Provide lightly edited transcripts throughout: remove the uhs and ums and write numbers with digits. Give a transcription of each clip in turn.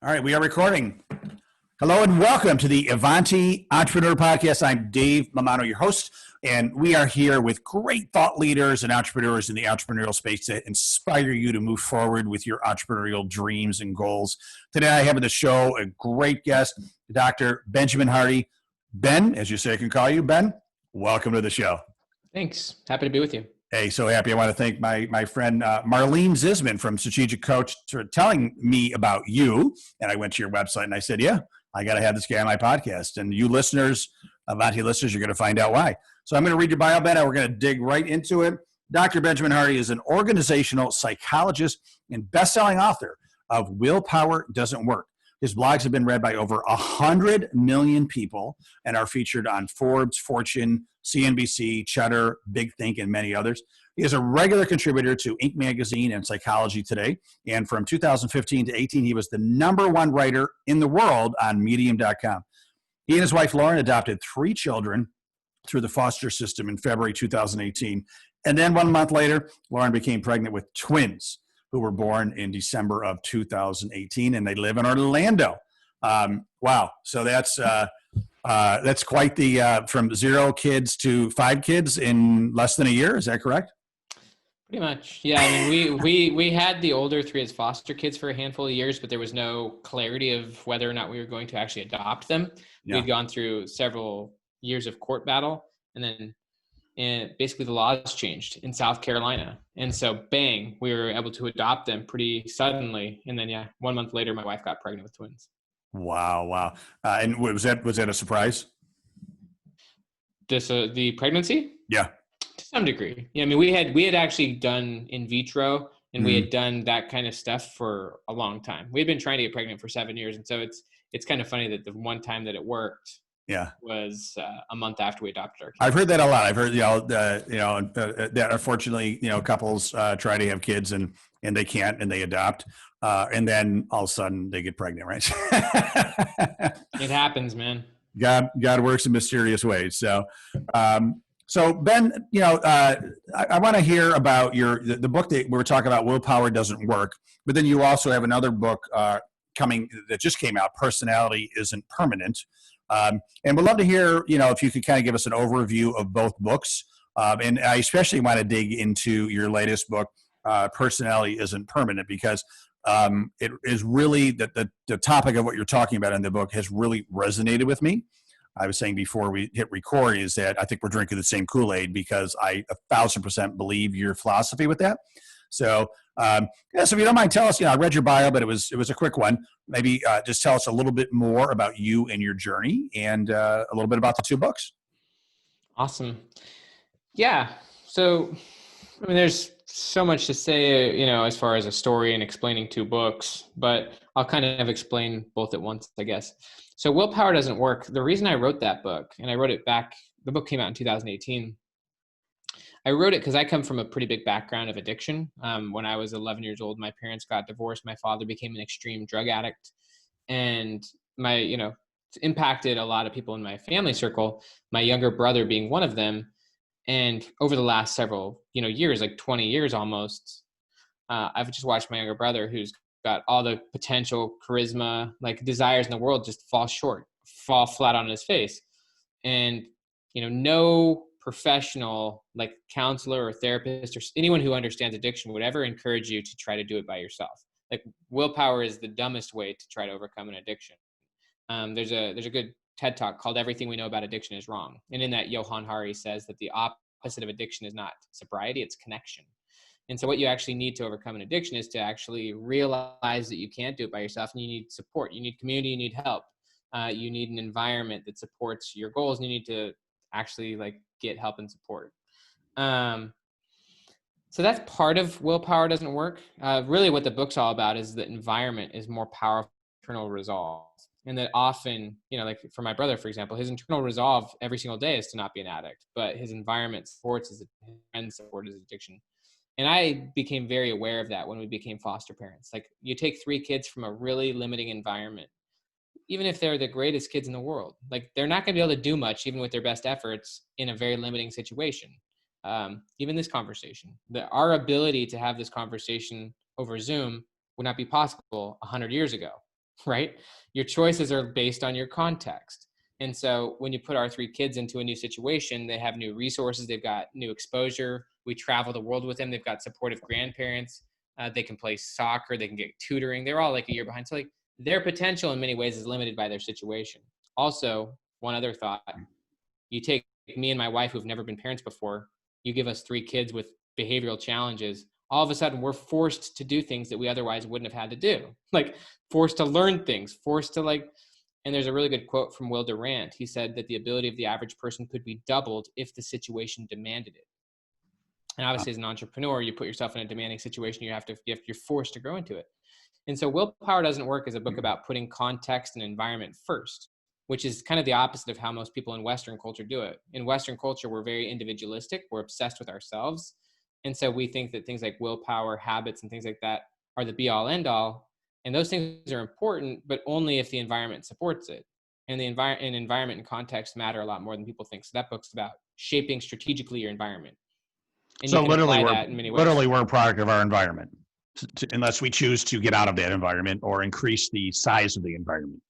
All right, we are recording. Hello and welcome to the Avanti Entrepreneur Podcast. I'm Dave Mamano, your host, and we are here with great thought leaders and entrepreneurs in the entrepreneurial space to inspire you to move forward with your entrepreneurial dreams and goals. Today I have on the show a great guest, Dr. Benjamin Hardy. Ben, as you say, I can call you Ben. Welcome to the show. Thanks. Happy to be with you. Hey, so happy. I want to thank my friend Marlene Zisman from Strategic Coach for telling me about you. And I went to your website and I said, yeah, I got to have this guy on my podcast. And you listeners, Avanti listeners, you're going to find out why. So I'm going to read your bio, Ben, and we're going to dig right into it. Dr. Benjamin Hardy is an organizational psychologist and best-selling author of Willpower, Doesn't Work. His blogs have been read by over 100 million people and are featured on Forbes, Fortune, CNBC, Cheddar, Big Think, and many others. He is a regular contributor to Inc. magazine and Psychology Today. And from 2015 to 18, he was the #1 writer in the world on Medium.com. He and his wife, Lauren, adopted 3 children through the foster system in February 2018. And then 1 month later, Lauren became pregnant with twins who were born in December of 2018, and they live in Orlando. Wow. So that's quite the, from 0 kids to 5 kids in less than a year. Is that correct? Pretty much. Yeah. I mean, we had the older 3 as foster kids for a handful of years, but there was no clarity of whether or not we were going to actually adopt them. Yeah. We'd gone through several years of court battle, and then basically the laws changed in South Carolina. And so bang, we were able to adopt them pretty suddenly. And then, 1 month later, my wife got pregnant with twins. Wow. And was that a surprise? The pregnancy? Yeah. To some degree. Yeah. I mean, we had actually done in vitro, and we had done that kind of stuff for a long time. We had been trying to get pregnant for 7 years. And so it's kind of funny that the one time that it worked was a month after we adopted our kids. I've heard that a lot. I've heard, that unfortunately, couples try to have kids and they can't, and they adopt. And then all of a sudden they get pregnant, right? It happens, man. God works in mysterious ways. So, so Ben, I want to hear about the book that we were talking about, Willpower Doesn't Work, but then you also have another book coming that just came out, Personality Isn't Permanent. And we'd love to hear, if you could kind of give us an overview of both books. And I especially want to dig into your latest book, Personality Isn't Permanent, because it is really the topic of what you're talking about in the book has really resonated with me. I was saying before we hit record is that I think we're drinking the same Kool-Aid, because I 1,000% believe your philosophy with that. So, so if you don't mind, tell us, I read your bio, but it was a quick one. Maybe just tell us a little bit more about you and your journey, and a little bit about the 2 books. Awesome. Yeah. So, I mean, there's so much to say, as far as a story and explaining 2 books, but I'll kind of explain both at once, I guess. So Willpower Doesn't Work. The reason I wrote that book, and I wrote it the book came out in 2018. I wrote it because I come from a pretty big background of addiction. When I was 11 years old, my parents got divorced. My father became an extreme drug addict, and it's impacted a lot of people in my family circle, my younger brother being one of them. And over the last several, years, like 20 years almost, I've just watched my younger brother, who's got all the potential, charisma, like desires in the world, just fall flat on his face. And, no professional like counselor or therapist or anyone who understands addiction would ever encourage you to try to do it by yourself. Like, willpower is the dumbest way to try to overcome an addiction. There's a good TED Talk called Everything We Know About Addiction Is Wrong. And in that, Johan Hari says that the opposite of addiction is not sobriety, it's connection. And so what you actually need to overcome an addiction is to actually realize that you can't do it by yourself, and you need support. You need community, you need help. You need an environment that supports your goals, and you need to actually get help and support. So that's part of Willpower Doesn't Work. Really what the book's all about is that environment is more powerful than internal resolve. And that often, like for my brother, for example, his internal resolve every single day is to not be an addict, but his environment supports his friends support his addiction. And I became very aware of that when we became foster parents. Like, you take 3 kids from a really limiting environment, even if they're the greatest kids in the world, like, they're not going to be able to do much, even with their best efforts, in a very limiting situation. Even this conversation, our ability to have this conversation over Zoom would not be possible 100 years ago. right? Your choices are based on your context. And so when you put our three kids into a new situation, they have new resources, they've got new exposure. We travel the world with them. They've got supportive grandparents. They can play soccer. They can get tutoring. They're all like a year behind. So like their potential in many ways is limited by their situation. Also, one other thought, you take me and my wife who've never been parents before, you give us three kids with behavioral challenges, all of a sudden we're forced to do things that we otherwise wouldn't have had to do, like forced to learn things, forced to like, and there's a really good quote from Will Durant. He said that the ability of the average person could be doubled if the situation demanded it. And obviously as an entrepreneur, you put yourself in a demanding situation, you're forced to grow into it. And so Willpower Doesn't Work is a book about putting context and environment first, which is kind of the opposite of how most people in Western culture do it. In Western culture, we're very individualistic. We're obsessed with ourselves. And so we think that things like willpower, habits, and things like that are the be all end all. And those things are important, but only if the environment supports it. And the environment and context matter a lot more than people think. So that book's about shaping strategically your environment. And So you can literally, apply that in many ways. we're a product of our environment, unless we choose to get out of that environment or increase the size of the environment.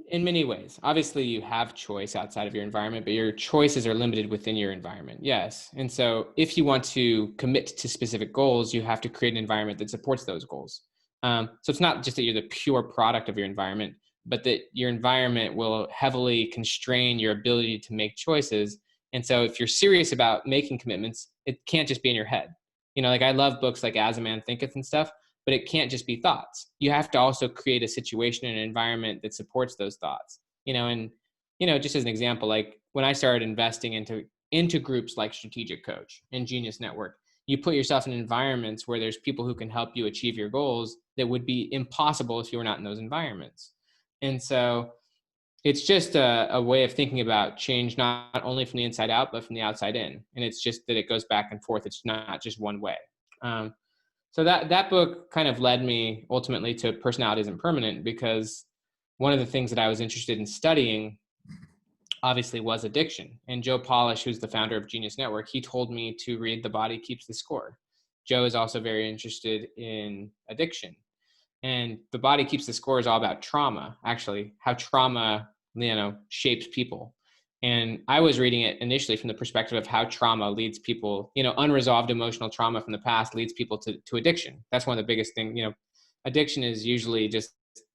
In many ways. Obviously, you have choice outside of your environment, but your choices are limited within your environment. Yes. And so if you want to commit to specific goals, you have to create an environment that supports those goals. So it's not just that you're the pure product of your environment, but that your environment will heavily constrain your ability to make choices. And so if you're serious about making commitments, it can't just be in your head. You know, like I love books like As a Man Thinketh and stuff, but it can't just be thoughts. You have to also create a situation and an environment that supports those thoughts. You know, and you know, just as an example, like when I started investing into groups like Strategic Coach and Genius Network, you put yourself in environments where there's people who can help you achieve your goals that would be impossible if you were not in those environments. And so it's just a way of thinking about change, not only from the inside out, but from the outside in. And it's just that it goes back and forth. It's not just one way. So that book kind of led me ultimately to Personality Isn't Permanent, because one of the things that I was interested in studying obviously was addiction. And Joe Polish, who's the founder of Genius Network, he told me to read The Body Keeps the Score. Joe is also very interested in addiction. And The Body Keeps the Score is all about trauma, actually, how trauma, you know, shapes people. And I was reading it initially from the perspective of how trauma leads people, you know, unresolved emotional trauma from the past leads people to addiction. That's one of the biggest things, you know, addiction is usually just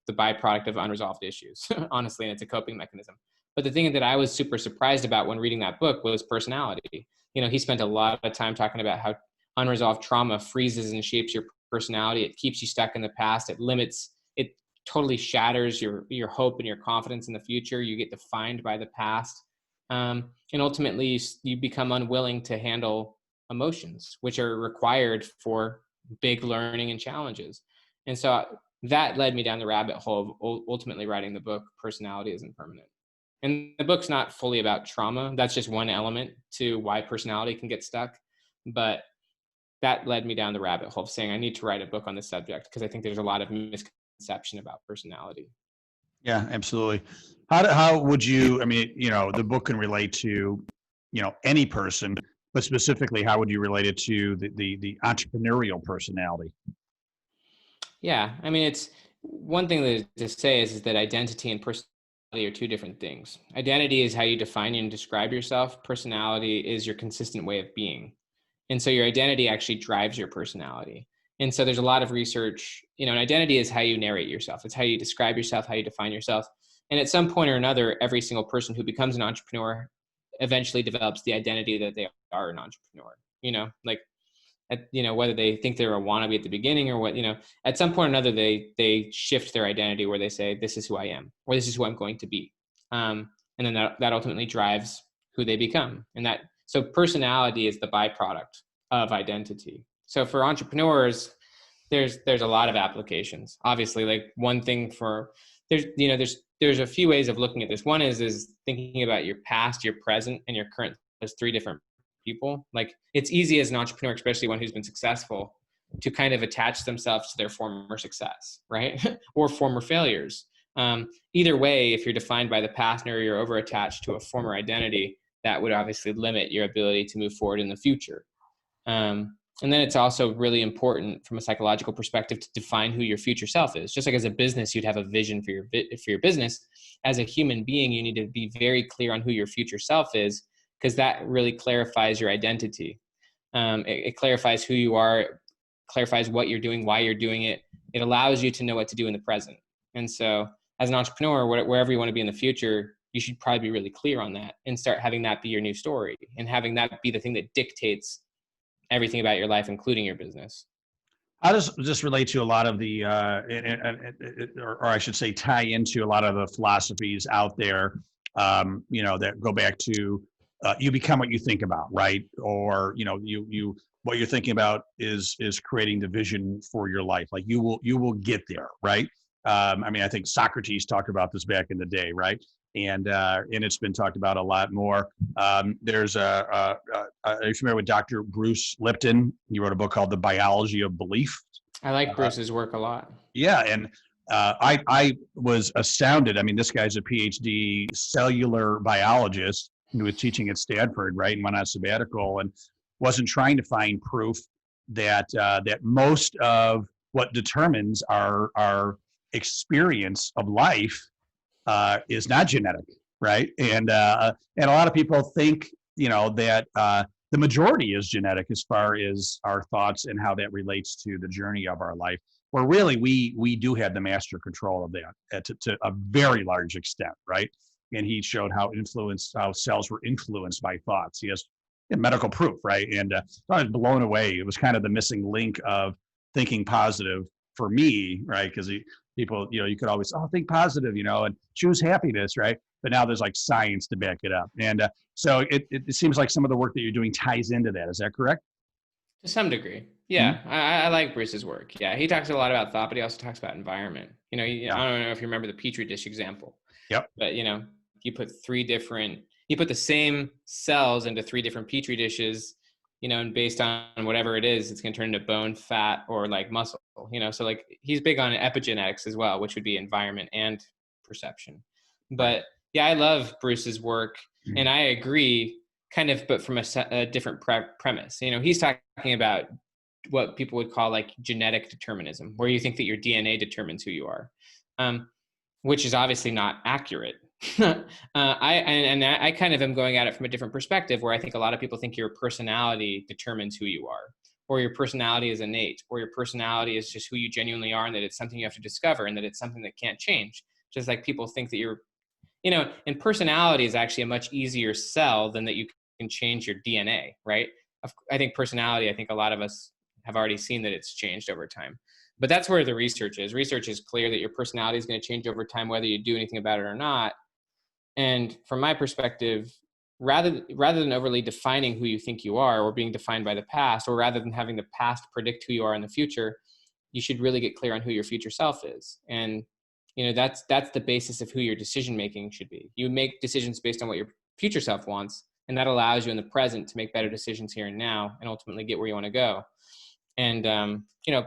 the byproduct of unresolved issues, honestly, and it's a coping mechanism. But the thing that I was super surprised about when reading that book was personality. You know, he spent a lot of time talking about how unresolved trauma freezes and shapes your personality. It keeps you stuck in the past. It limits, it totally shatters your hope and your confidence in the future. You get defined by the past. And ultimately you become unwilling to handle emotions, which are required for big learning and challenges. And so that led me down the rabbit hole of ultimately writing the book, Personality Isn't Permanent. And the book's not fully about trauma. That's just one element to why personality can get stuck. But that led me down the rabbit hole of saying I need to write a book on this subject, because I think there's a lot of misconception about personality. Yeah, absolutely. How would you, I mean, you know, the book can relate to, you know, any person, but specifically, how would you relate it to the entrepreneurial personality? Yeah. I mean, it's one thing to say is that identity and personality are two different things. Identity is how you define and describe yourself. Personality is your consistent way of being. And so your identity actually drives your personality. And so there's a lot of research, you know, and identity is how you narrate yourself. It's how you describe yourself, how you define yourself. And at some point or another, every single person who becomes an entrepreneur eventually develops the identity that they are an entrepreneur, you know, like, you know, whether they think they're a wannabe at the beginning or what, you know, at some point or another, they shift their identity where they say, this is who I am, or this is who I'm going to be. And then that ultimately drives who they become. So personality is the byproduct of identity. So for entrepreneurs, there's a lot of applications. Obviously, like one thing there's a few ways of looking at this. One is thinking about your past, your present, and your current as three different people. Like it's easy as an entrepreneur, especially one who's been successful, to kind of attach themselves to their former success, right? Or former failures. Either way, if you're defined by the past or you're over attached to a former identity, that would obviously limit your ability to move forward in the future. And then it's also really important from a psychological perspective to define who your future self is. Just like as a business, you'd have a vision for your business. As a human being, you need to be very clear on who your future self is, because that really clarifies your identity. It clarifies who you are, clarifies what you're doing, why you're doing it. It allows you to know what to do in the present. And so as an entrepreneur, wherever you want to be in the future, you should probably be really clear on that and start having that be your new story and having that be the thing that dictates everything about your life, including your business. How does this relate to a lot of the, or I should say, tie into a lot of the philosophies out there, that go back to you become what you think about, right? Or you what you're thinking about is creating the vision for your life. Like you will get there, right? I think Socrates talked about this back in the day, right? And it's been talked about a lot more. There's are you familiar with Dr. Bruce Lipton? He wrote a book called The Biology of Belief. I like Bruce's work a lot. Yeah, and I was astounded. I mean, this guy's a PhD cellular biologist who was teaching at Stanford, right, and went on sabbatical, and wasn't trying to find proof that that most of what determines our experience of life is not genetic, right? And a lot of people think, that the majority is genetic as far as our thoughts and how that relates to the journey of our life. Where really we do have the master control of that to a very large extent, right? And he showed how cells were influenced by thoughts. He has medical proof, right? And I was blown away. It was kind of the missing link of thinking positive for me, right? Because people, you could always, think positive, and choose happiness, right? But now there's like science to back it up. And so it seems like some of the work that you're doing ties into that. Is that correct? To some degree. Yeah. Mm-hmm. I like Bruce's work. Yeah. He talks a lot about thought, but he also talks about environment. I don't know if you remember the Petri dish example. Yep. But, you put the same cells into 3 different Petri dishes, and based on whatever it is, it's going to turn into bone, fat, or like muscle, so like he's big on epigenetics as well, which would be environment and perception. But yeah, I love Bruce's work, and I agree kind of, but from a different premise. He's talking about what people would call like genetic determinism, where you think that your DNA determines who you are, which is obviously not accurate. I kind of am going at it from a different perspective, where I think a lot of people think your personality determines who you are, or your personality is innate, or your personality is just who you genuinely are, and that it's something you have to discover, and that it's something that can't change. Just like people think that and personality is actually a much easier sell than that you can change your DNA, right? I think personality, a lot of us have already seen that it's changed over time. But that's where the research is. Research is clear that your personality is going to change over time, whether you do anything about it or not. And from my perspective, rather than overly defining who you think you are, or being defined by the past, or rather than having the past predict who you are in the future, you should really get clear on who your future self is. And that's the basis of who your decision making should be. You make decisions based on what your future self wants, and that allows you in the present to make better decisions here and now, and ultimately get where you want to go. And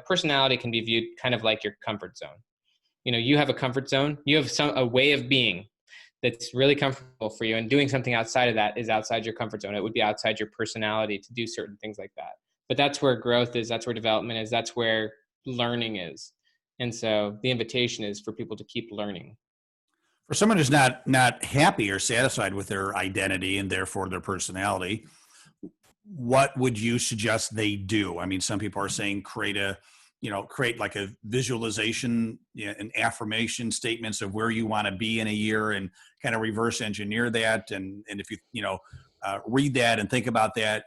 personality can be viewed kind of like your comfort zone. You have a comfort zone. You have a way of being that's really comfortable for you, and doing something outside of that is outside your comfort zone. It would be outside your personality to do certain things like that. But that's where growth is. That's where development is. That's where learning is. And so the invitation is for people to keep learning. For someone who's not happy or satisfied with their identity and therefore their personality, what would you suggest they do? I mean, some people are saying create like a visualization, an affirmation statements of where you want to be in a year, and kind of reverse engineer that. And if you read that and think about that,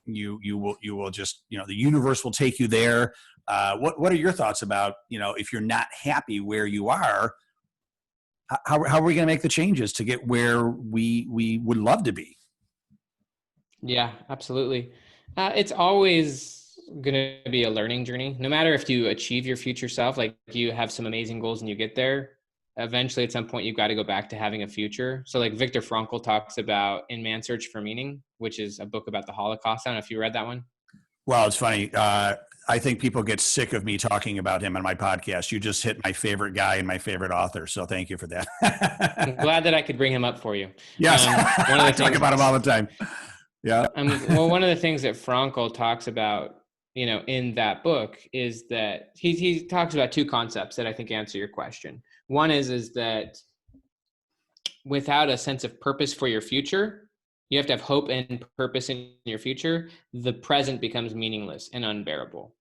you will just, the universe will take you there. What are your thoughts about, if you're not happy where you are, how are we going to make the changes to get where we would love to be? Yeah, absolutely. It's always going to be a learning journey. No matter if you achieve your future self, like you have some amazing goals and you get there, eventually at some point you've got to go back to having a future. So like Viktor Frankl talks about in Man's Search for Meaning, which is a book about the Holocaust. I don't know if you read that one. Well, it's funny. I think people get sick of me talking about him on my podcast. You just hit my favorite guy and my favorite author. So thank you for that. I'm glad that I could bring him up for you. Yes. I talk about him all the time. Yeah. Well, one of the things that Frankl talks about in that book is that he talks about two concepts that I think answer your question. One is that without a sense of purpose for your future, you have to have hope and purpose in your future. The present becomes meaningless and unbearable.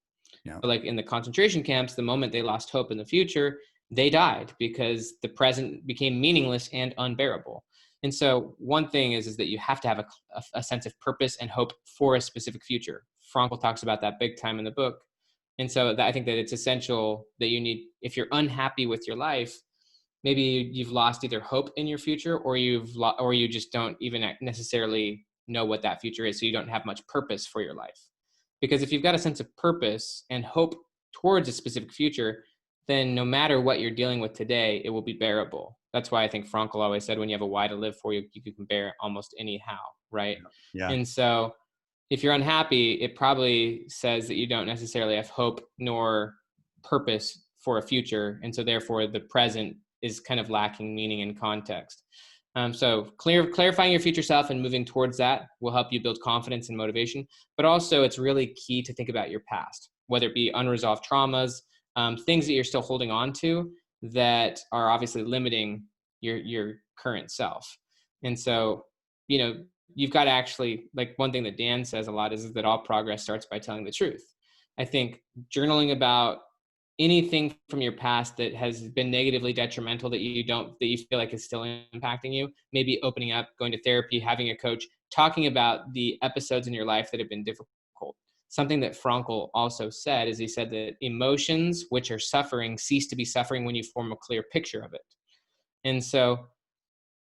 Yeah. But like in the concentration camps, the moment they lost hope in the future, they died because the present became meaningless and unbearable. And so one thing is that you have to have a sense of purpose and hope for a specific future. Frankl talks about that big time in the book. And so I think that it's essential that you need, if you're unhappy with your life, maybe you've lost either hope in your future or or you just don't even necessarily know what that future is. So you don't have much purpose for your life. Because if you've got a sense of purpose and hope towards a specific future, then no matter what you're dealing with today, it will be bearable. That's why I think Frankl always said, when you have a why to live for, you can bear almost anyhow, right? Yeah. And so if you're unhappy, it probably says that you don't necessarily have hope nor purpose for a future. And so therefore the present is kind of lacking meaning and context. So clarifying your future self and moving towards that will help you build confidence and motivation. But also it's really key to think about your past, whether it be unresolved traumas, things that you're still holding on to that are obviously limiting your current self. And so, you've got to actually, like one thing that Dan says a lot is that all progress starts by telling the truth. I think journaling about anything from your past that has been negatively detrimental that you feel like is still impacting you, maybe opening up, going to therapy, having a coach, talking about the episodes in your life that have been difficult. Something that Frankl also said is he said that emotions which are suffering cease to be suffering when you form a clear picture of it. And so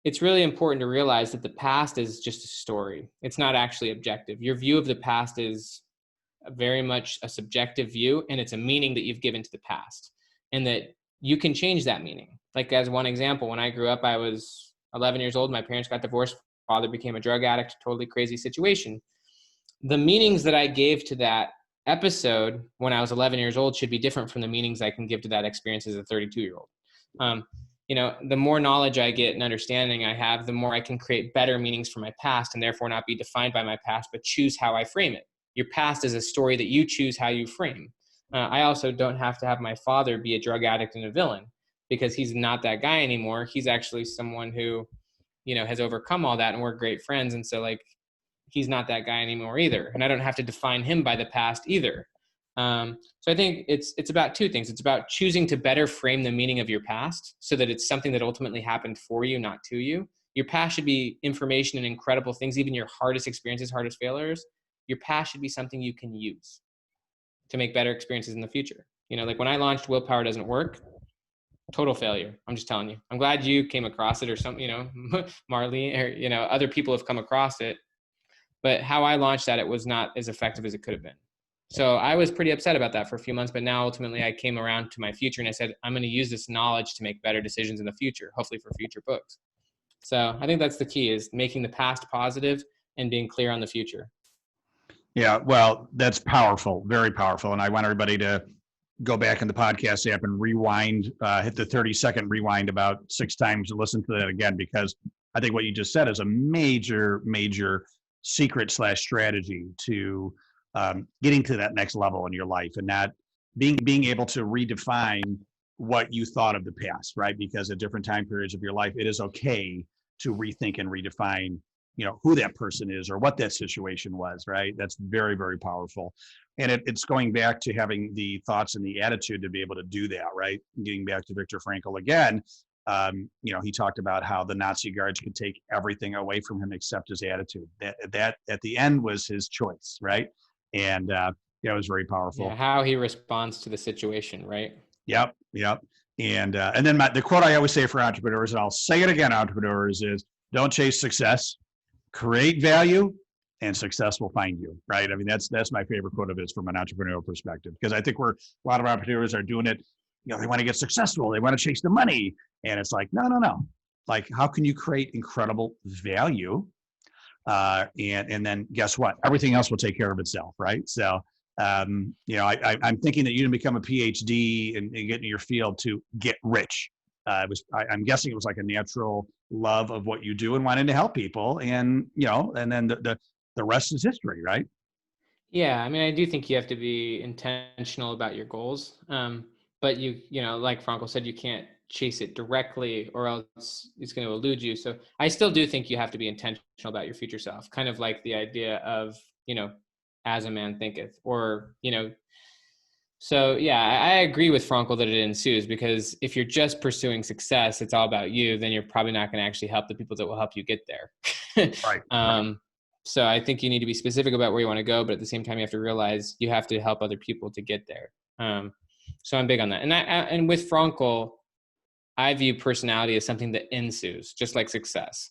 it's really important to realize that the past is just a story. It's not actually objective. Your view of the past is very much a subjective view, and it's a meaning that you've given to the past, and that you can change that meaning. Like as one example, when I grew up, I was 11 years old. My parents got divorced. Father became a drug addict, totally crazy situation. The meanings that I gave to that episode when I was 11 years old should be different from the meanings I can give to that experience as a 32-year-old. The more knowledge I get and understanding I have, the more I can create better meanings for my past and therefore not be defined by my past, but choose how I frame it. Your past is a story that you choose how you frame. I also don't have to have my father be a drug addict and a villain, because he's not that guy anymore. He's actually someone who, has overcome all that, and we're great friends. And so he's not that guy anymore either. And I don't have to define him by the past either. So I think it's about two things. It's about choosing to better frame the meaning of your past so that it's something that ultimately happened for you, not to you. Your past should be information and incredible things, even your hardest experiences, hardest failures. Your past should be something you can use to make better experiences in the future. Like when I launched Willpower Doesn't Work, total failure. I'm just telling you. I'm glad you came across it, or some, Marlene, or, other people have come across it. But how I launched that, it was not as effective as it could have been. So I was pretty upset about that for a few months, but now ultimately I came around to my future and I said, I'm going to use this knowledge to make better decisions in the future, hopefully for future books. So I think that's the key, is making the past positive and being clear on the future. Yeah, well, that's powerful, very powerful. And I want everybody to go back in the podcast app and rewind, hit the 30-second rewind about 6 times to listen to that again, because I think what you just said is a major, major secret/strategy to getting to that next level in your life, and not being able to redefine what you thought of the past, right? Because at different time periods of your life, it is okay to rethink and redefine who that person is or what that situation was, right? That's very, very powerful. And it's going back to having the thoughts and the attitude to be able to do that, right? Getting back to Viktor Frankl again, he talked about how the Nazi guards could take everything away from him except his attitude. That at the end was his choice, right? And it was very powerful. Yeah, how he responds to the situation, right? Yep. And then the quote I always say for entrepreneurs, and I'll say it again, entrepreneurs, is don't chase success. Create value, and success will find you, right? I mean, that's my favorite quote of his from an entrepreneurial perspective, because I think a lot of entrepreneurs are doing it, they want to get successful, they want to chase the money, and it's like, no. Like, how can you create incredible value? And then guess what? Everything else will take care of itself, right? So, I'm thinking that you didn't become a PhD and get into your field to get rich. I'm guessing it was like a natural love of what you do and wanting to help people, and and then the rest is history, right? Yeah, I mean, I do think you have to be intentional about your goals. But like Frankel said, you can't chase it directly or else it's going to elude you. So I still do think you have to be intentional about your future self, kind of like the idea of, as a man thinketh, or, so yeah, I agree with Frankel that it ensues, because if you're just pursuing success, it's all about you, then you're probably not going to actually help the people that will help you get there. Right. So I think you need to be specific about where you want to go, but at the same time, you have to realize you have to help other people to get there. So I'm big on that. And with Frankel, I view personality as something that ensues, just like success.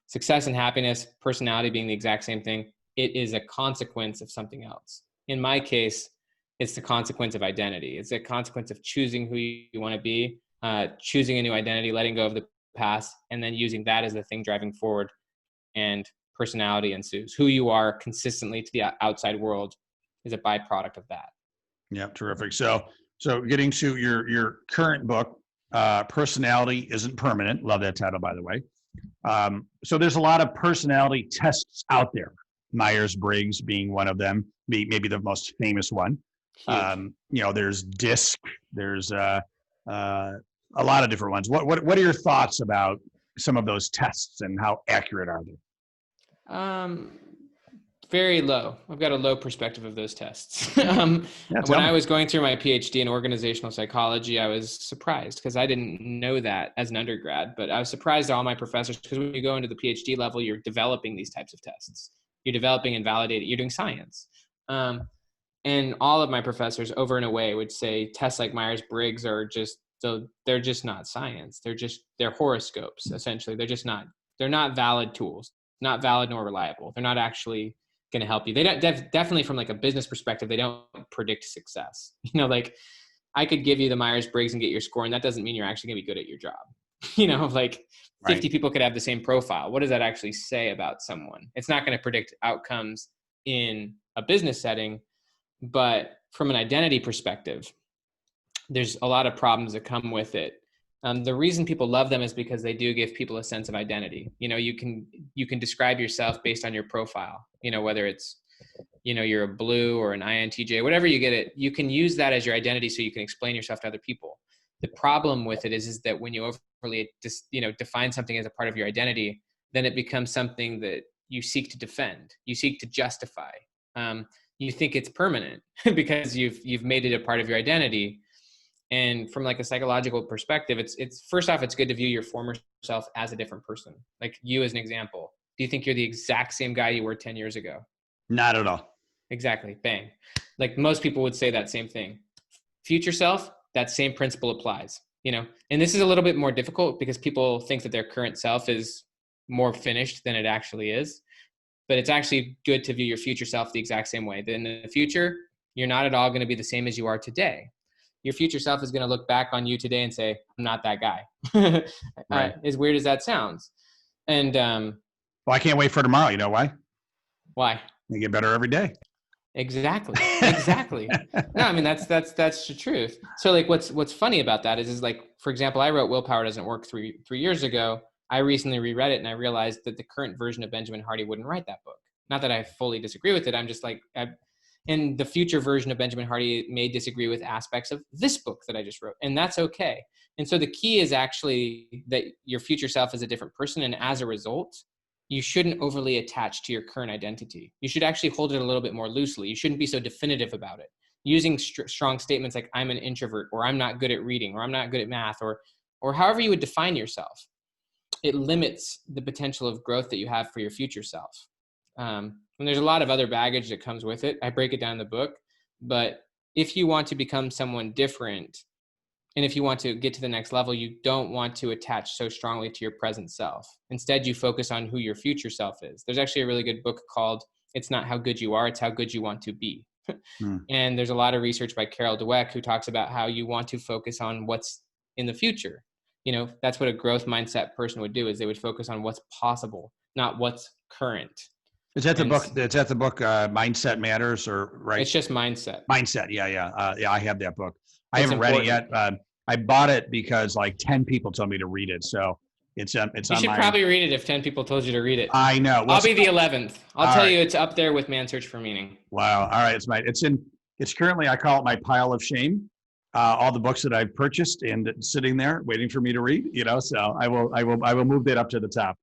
Success and happiness, personality being the exact same thing. It is a consequence of something else. In my case, it's the consequence of identity. It's a consequence of choosing who you want to be, choosing a new identity, letting go of the past, and then using that as the thing driving forward. And personality ensues. Who you are consistently to the outside world is a byproduct of that. Yeah, terrific. So getting to your current book, Personality Isn't Permanent. Love that title, by the way. So there's a lot of personality tests out there, Myers-Briggs being one of them, maybe the most famous one. There's DISC, there's a lot of different ones. What are your thoughts about some of those tests and how accurate are they? Very low. I've got a low perspective of those tests. When I was going through my PhD in organizational psychology, I was surprised because I didn't know that as an undergrad, but I was surprised at all my professors, because when you go into the PhD level, you're developing these types of tests. You're developing and validating, you're doing science. And all of my professors over and away would say tests like Myers-Briggs are they're just not science. They're horoscopes, essentially. They're not valid tools, not valid nor reliable. They're not actually going to help you. They don't definitely from like a business perspective, they don't predict success. Like I could give you the Myers-Briggs and get your score, and that doesn't mean you're actually gonna be good at your job. Like 50 people could have the same profile. What does that actually say about someone? It's not going to predict outcomes in a business setting, but from an identity perspective, there's a lot of problems that come with it. The reason people love them is because they do give people a sense of identity. You can describe yourself based on your profile, whether it's, you're a blue or an INTJ, whatever you get it, you can use that as your identity so you can explain yourself to other people. The problem with it is that when you overly define something as a part of your identity, then it becomes something that you seek to defend, you seek to justify. You think it's permanent because you've made it a part of your identity. And from like a psychological perspective, it's first off, it's good to view your former self as a different person. Like you as an example, do you think you're the exact same guy you were 10 years ago? Not at all. Exactly. Bang. Like most people would say that same thing. Future self, that same principle applies, and this is a little bit more difficult because people think that their current self is more finished than it actually is. But it's actually good to view your future self the exact same way. That in the future, you're not at all going to be the same as you are today. Your future self is going to look back on you today and say, I'm not that guy. Right. As weird as that sounds. And well, I can't wait for tomorrow. You know why? Why? You get better every day. Exactly. No, I mean, that's the truth. So like what's funny about that is like, for example, I wrote Willpower Doesn't Work three years ago. I recently reread it and I realized that the current version of Benjamin Hardy wouldn't write that book. Not that I fully disagree with it. I'm just like, and the future version of Benjamin Hardy may disagree with aspects of this book that I just wrote, and that's okay. And so the key is actually that your future self is a different person, and as a result, you shouldn't overly attach to your current identity. You should actually hold it a little bit more loosely. You shouldn't be so definitive about it. Using strong statements like I'm an introvert, or I'm not good at reading, or I'm not good at math, or however you would define yourself, it limits the potential of growth that you have for your future self. And there's a lot of other baggage that comes with it. I break it down in the book, but if you want to become someone different, and if you want to get to the next level, you don't want to attach so strongly to your present self. Instead, you focus on who your future self is. There's actually a really good book called It's Not How Good You Are, It's How Good You Want to Be. And there's a lot of research by Carol Dweck who talks about how you want to focus on what's in the future. That's what a growth mindset person would do, is they would focus on what's possible, not what's current. Is that the book? Is that the book? Mindset Matters, or right? It's just Mindset. Mindset. Yeah. I have that book. I haven't read it yet. I bought it because like 10 people told me to read it. So It's You on should my. probably read it if 10 people told you to read it. I know. I'll be the 11th. I'll All tell right. you it's up there with Man's Search for Meaning. Wow. All right. It's currently, I call it my pile of shame. All the books that I've purchased and sitting there waiting for me to read, so I will move that up to the top.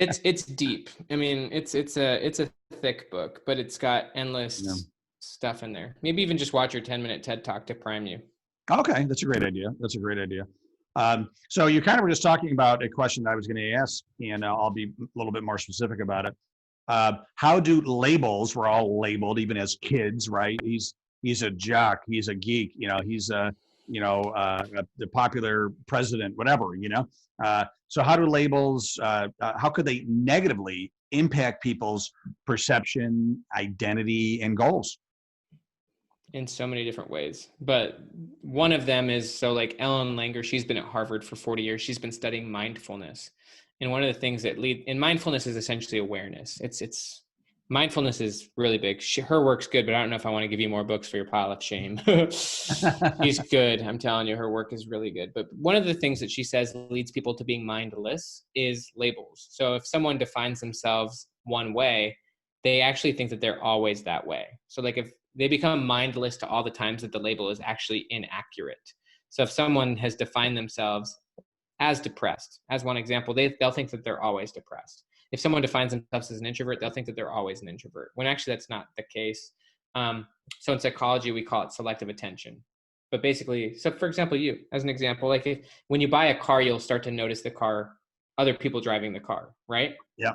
It's deep. I mean, it's a thick book, but it's got endless stuff in there. Maybe even just watch your 10-minute TED Talk to prime you. Okay. That's a great idea. So you kind of were just talking about a question I was going to ask, and I'll be a little bit more specific about it. How do labels, we're all labeled even as kids, right? He's a jock, he's a geek, he's the popular president, whatever, so how do labels, how could they negatively impact people's perception, identity, and goals? In so many different ways, but one of them is, so like Ellen Langer, she's been at Harvard for 40 years. She's been studying mindfulness. And one of the things that mindfulness is essentially awareness. It's mindfulness is really big. Her work's good, but I don't know if I want to give you more books for your pile of shame. She's good. I'm telling you, her work is really good. But one of the things that she says leads people to being mindless is labels. So if someone defines themselves one way, they actually think that they're always that way. So like if they become mindless to all the times that the label is actually inaccurate. So if someone has defined themselves as depressed, as one example, they'll think that they're always depressed. If someone defines themselves as an introvert, they'll think that they're always an introvert, when actually that's not the case. So in psychology, we call it selective attention. But basically, so for example, you, as an example, like when you buy a car, you'll start to notice other people driving the car, right? Yeah.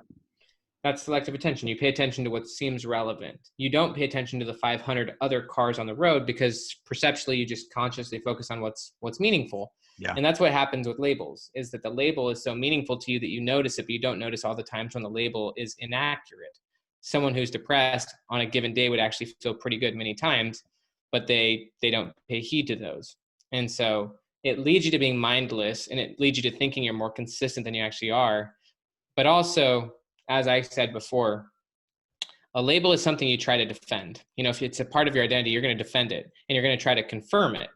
That's selective attention. You pay attention to what seems relevant. You don't pay attention to the 500 other cars on the road because perceptually you just consciously focus on what's meaningful. Yeah. And that's what happens with labels, is that the label is so meaningful to you that you notice it, but you don't notice all the times when the label is inaccurate. Someone who's depressed on a given day would actually feel pretty good many times, but they don't pay heed to those. And so it leads you to being mindless, and it leads you to thinking you're more consistent than you actually are. But also, as I said before, a label is something you try to defend. If it's a part of your identity, you're going to defend it and you're going to try to confirm it.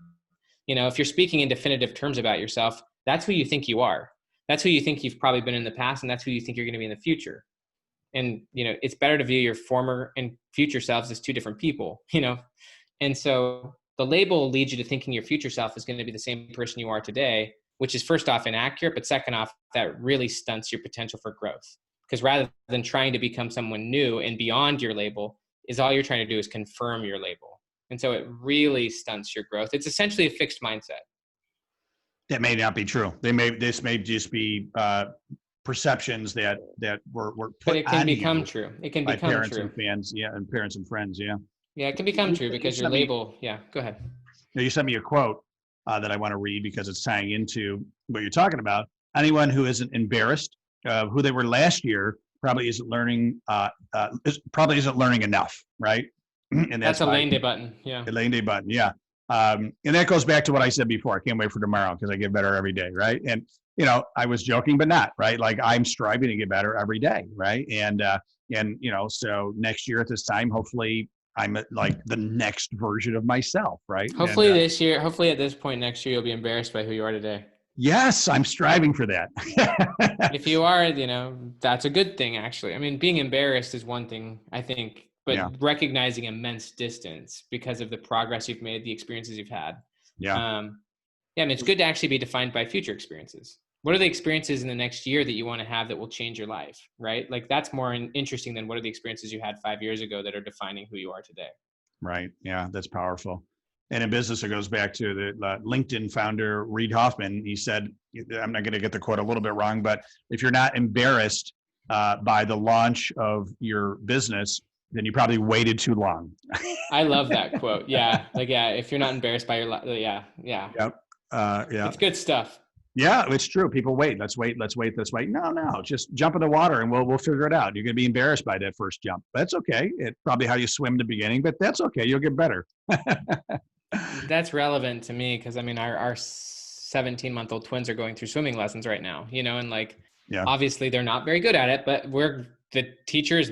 If you're speaking in definitive terms about yourself, that's who you think you are. That's who you think you've probably been in the past, and that's who you think you're going to be in the future. And, it's better to view your former and future selves as two different people, And so the label leads you to thinking your future self is going to be the same person you are today, which is first off inaccurate, but second off, that really stunts your potential for growth. Because rather than trying to become someone new and beyond your label, is all you're trying to do is confirm your label. And so it really stunts your growth. It's essentially a fixed mindset. That may not be true. This may just be perceptions that were put but it can on become you true. It can by become parents true. and fans, and parents and friends, yeah. Yeah, it can become true because your label. Yeah, go ahead. You sent me a quote that I want to read because it's tying into what you're talking about. Anyone who isn't embarrassed of who they were last year probably isn't learning enough, right? And that's a Lane Day button. Yeah. The Lane Day button, yeah. And that goes back to what I said before. I can't wait for tomorrow because I get better every day, right? And I was joking, but not, right? Like I'm striving to get better every day, right? And so next year at this time, hopefully I'm like the next version of myself, right? Hopefully this year, hopefully at this point next year, you'll be embarrassed by who you are today. Yes, I'm striving for that. If you are, that's a good thing, actually. I mean, being embarrassed is one thing, I think, but recognizing immense distance because of the progress you've made, the experiences you've had. Yeah. And it's good to actually be defined by future experiences. What are the experiences in the next year that you want to have that will change your life, right? Like that's more interesting than what are the experiences you had 5 years ago that are defining who you are today. Right. Yeah, that's powerful. And in business, it goes back to the LinkedIn founder, Reid Hoffman. He said, I'm not going to get the quote a little bit wrong, but if you're not embarrassed by the launch of your business, then you probably waited too long. I love that quote. Yeah. Like, yeah, if you're not embarrassed by your, yeah. Yep. It's good stuff. Yeah, it's true. People wait. Let's wait. No. Just jump in the water and we'll figure it out. You're going to be embarrassed by that first jump. That's okay. It's probably how you swim in the beginning, but that's okay. You'll get better. That's relevant to me because, I mean, our 17-month-old twins are going through swimming lessons right now, and obviously they're not very good at it, but the teacher's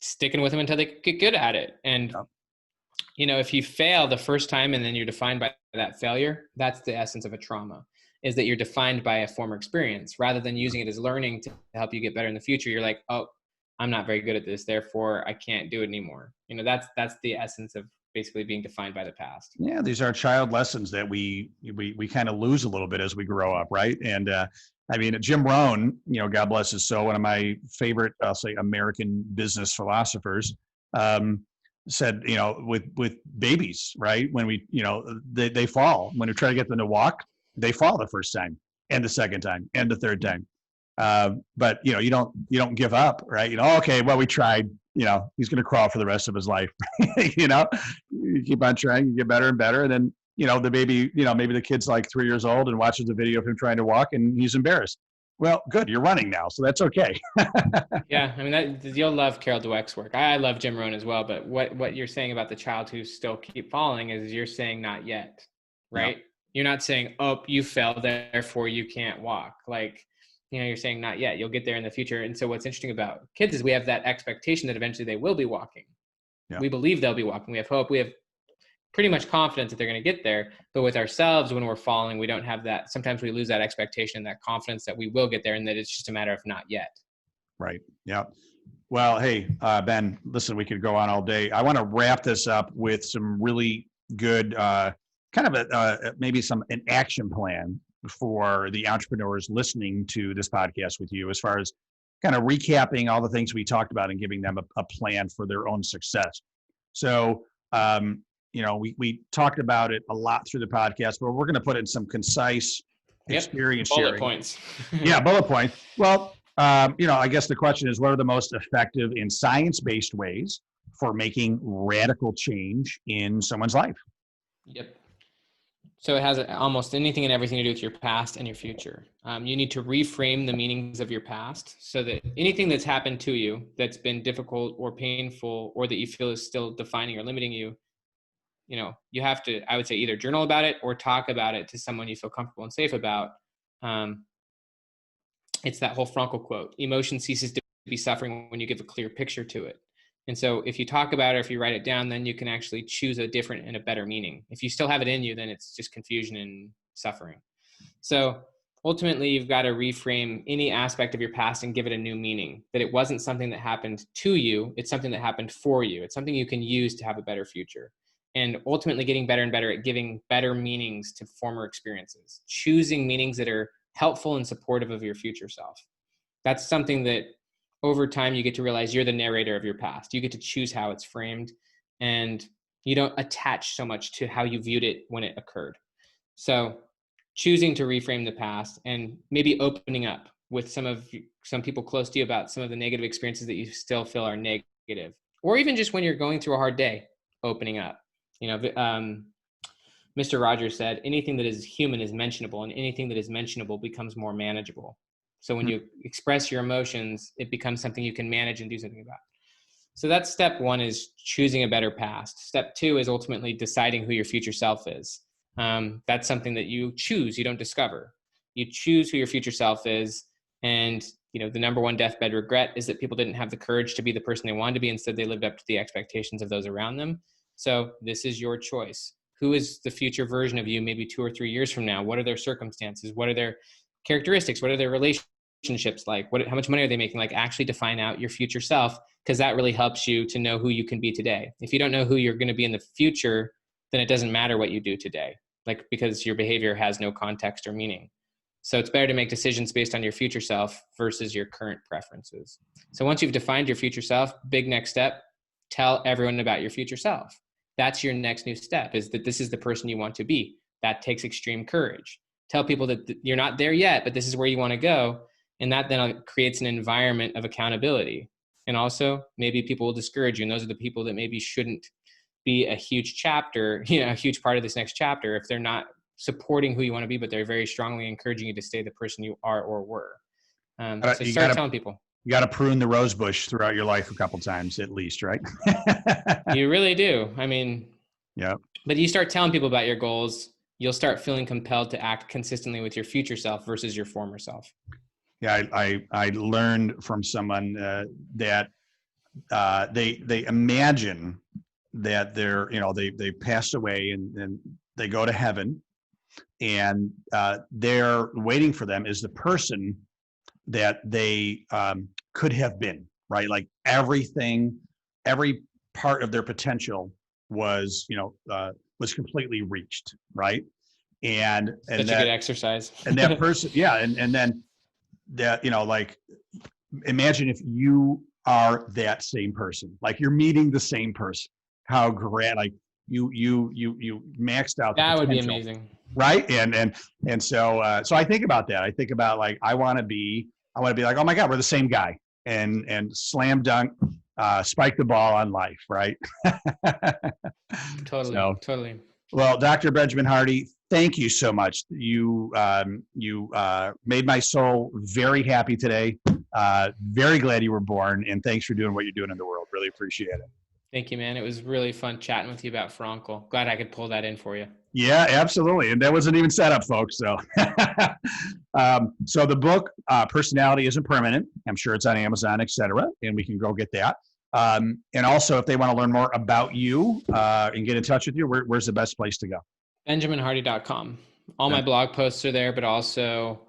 sticking with them until they get good at it. And, if you fail the first time and then you're defined by that failure, that's the essence of a trauma. is that you're defined by a former experience rather than using it as learning to help you get better in the future. You're like, oh, I'm not very good at this, therefore I can't do it anymore. That's the essence of basically being defined by the past. Yeah, these are child lessons that we kind of lose a little bit as we grow up, right? And I mean, Jim Rohn, God bless his soul, one of my favorite, I'll say, American business philosophers, said, with babies, right? When they fall when we try to get them to walk, they fall the first time, and the second time, and the third time. But you don't give up, right? Okay, well, we tried. He's going to crawl for the rest of his life. You keep on trying, you get better and better, and then the baby, maybe the kid's like 3 years old and watches a video of him trying to walk, and he's embarrassed. Well, good, you're running now, so that's okay. Yeah, I mean, you'll love Carol Dweck's work. I love Jim Rohn as well, but what you're saying about the child who still keep falling is you're saying not yet, right? Yep. You're not saying, oh, you fell, therefore you can't walk. Like, you're saying not yet, you'll get there in the future. And so what's interesting about kids is we have that expectation that eventually they will be walking. Yeah. We believe they'll be walking. We have hope. We have pretty much confidence that they're going to get there. But with ourselves, when we're falling, we don't have that. Sometimes we lose that expectation, that confidence that we will get there and that it's just a matter of not yet. Right. Yeah. Well, hey, Ben, listen, we could go on all day. I want to wrap this up with some really good, kind of maybe an action plan for the entrepreneurs listening to this podcast with you, as far as kind of recapping all the things we talked about and giving them a plan for their own success. So, we talked about it a lot through the podcast, but we're going to put in some concise experience bullet sharing. Points. Yeah, bullet points. Well, I guess the question is, what are the most effective and science-based ways for making radical change in someone's life? Yep. So it has almost anything and everything to do with your past and your future. You need to reframe the meanings of your past so that anything that's happened to you that's been difficult or painful or that you feel is still defining or limiting you, you have to, I would say, either journal about it or talk about it to someone you feel comfortable and safe about. It's that whole Frankl quote: emotion ceases to be suffering when you give a clear picture to it. And so if you talk about it, if you write it down, then you can actually choose a different and a better meaning. If you still have it in you, then it's just confusion and suffering. So ultimately, you've got to reframe any aspect of your past and give it a new meaning, that it wasn't something that happened to you. It's something that happened for you. It's something you can use to have a better future. And ultimately getting better and better at giving better meanings to former experiences, choosing meanings that are helpful and supportive of your future self. That's something that over time, you get to realize you're the narrator of your past. You get to choose how it's framed, and you don't attach so much to how you viewed it when it occurred. So choosing to reframe the past and maybe opening up with some people close to you about some of the negative experiences that you still feel are negative, or even just when you're going through a hard day, opening up. Mr. Rogers said, anything that is human is mentionable, and anything that is mentionable becomes more manageable. So when you express your emotions, it becomes something you can manage and do something about. So that's step one, is choosing a better past. Step two is ultimately deciding who your future self is. That's something that you choose, you don't discover. You choose who your future self is. And the number one deathbed regret is that people didn't have the courage to be the person they wanted to be. Instead, they lived up to the expectations of those around them. So this is your choice. Who is the future version of you maybe 2 or 3 years from now? What are their circumstances? What are their characteristics? What are their relationships like? How much money are they making? Like, actually define out your future self, because that really helps you to know who you can be today. If you don't know who you're going to be in the future, then it doesn't matter what you do today, because your behavior has no context or meaning. So it's better to make decisions based on your future self versus your current preferences. So once you've defined your future self, big next step, tell everyone about your future self. That's your next new step, is that this is the person you want to be. That takes extreme courage. Tell people that you're not there yet, but this is where you want to go. And that then creates an environment of accountability. And also maybe people will discourage you. And those are the people that maybe shouldn't be a huge chapter, a huge part of this next chapter, if they're not supporting who you want to be, but they're very strongly encouraging you to stay the person you are or were. So start telling people. You got to prune the rose bush throughout your life a couple times at least, right? You really do. I mean, yeah. But you start telling people about your goals, you'll start feeling compelled to act consistently with your future self versus your former self. Yeah, I learned from someone that they imagine that they're they passed away and they go to heaven, and they're waiting for them is the person that they could have been, right? Like everything, every part of their potential was, was completely reached, right? Such a good exercise. And that person, yeah, and then that, like, imagine if you are that same person, like you're meeting the same person. How great! Like you maxed out the That would be potential, amazing. right? And so I think about that. I think about like I want to be like, oh my God, we're the same guy, and slam dunk, spike the ball on life, right? Totally, So, totally. well, Dr. Benjamin Hardy, thank you so much. You made my soul very happy today. Very glad you were born, and thanks for doing what you're doing in the world. Really appreciate it. Thank you, man. It was really fun chatting with you about Frankel. Glad I could pull that in for you. Yeah, absolutely. And that wasn't even set up, folks. So, so the book, Personality Isn't Permanent. I'm sure it's on Amazon, etc., and we can go get that. And also, if they want to learn more about you and get in touch with you, where's the best place to go? BenjaminHardy.com. All my blog posts are there, but also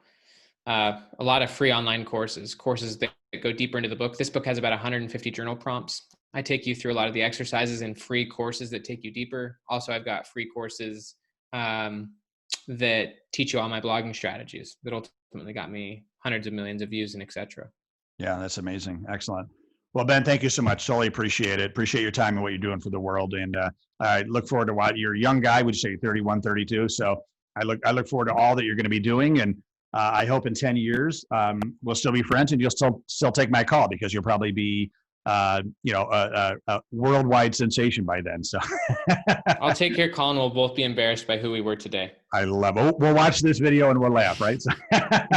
a lot of free online courses that go deeper into the book. This book has about 150 journal prompts. I take you through a lot of the exercises in free courses that take you deeper. Also, I've got free courses that teach you all my blogging strategies that ultimately got me hundreds of millions of views and etc. Yeah, that's amazing. Excellent. Well, Ben, thank you so much. Totally appreciate it. Appreciate your time and what you're doing for the world. And I look forward to what you're a young guy, would you say 31, 32. So I look forward to all that you're going to be doing. And I hope in 10 years, we'll still be friends and you'll still take my call because you'll probably be, a worldwide sensation by then. So I'll take your call and we'll both be embarrassed by who we were today. I love it. We'll watch this video and we'll laugh, right? So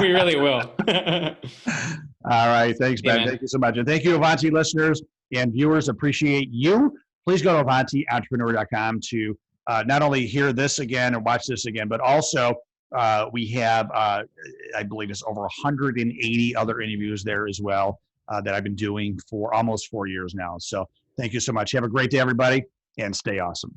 we really will. All right. Thanks, Ben. Amen. Thank you so much. And thank you, Avanti listeners and viewers. Appreciate you. Please go to AvantiEntrepreneur.com to not only hear this again and watch this again, but also we have, I believe it's over 180 other interviews there as well that I've been doing for almost 4 years now. So thank you so much. Have a great day, everybody, and stay awesome.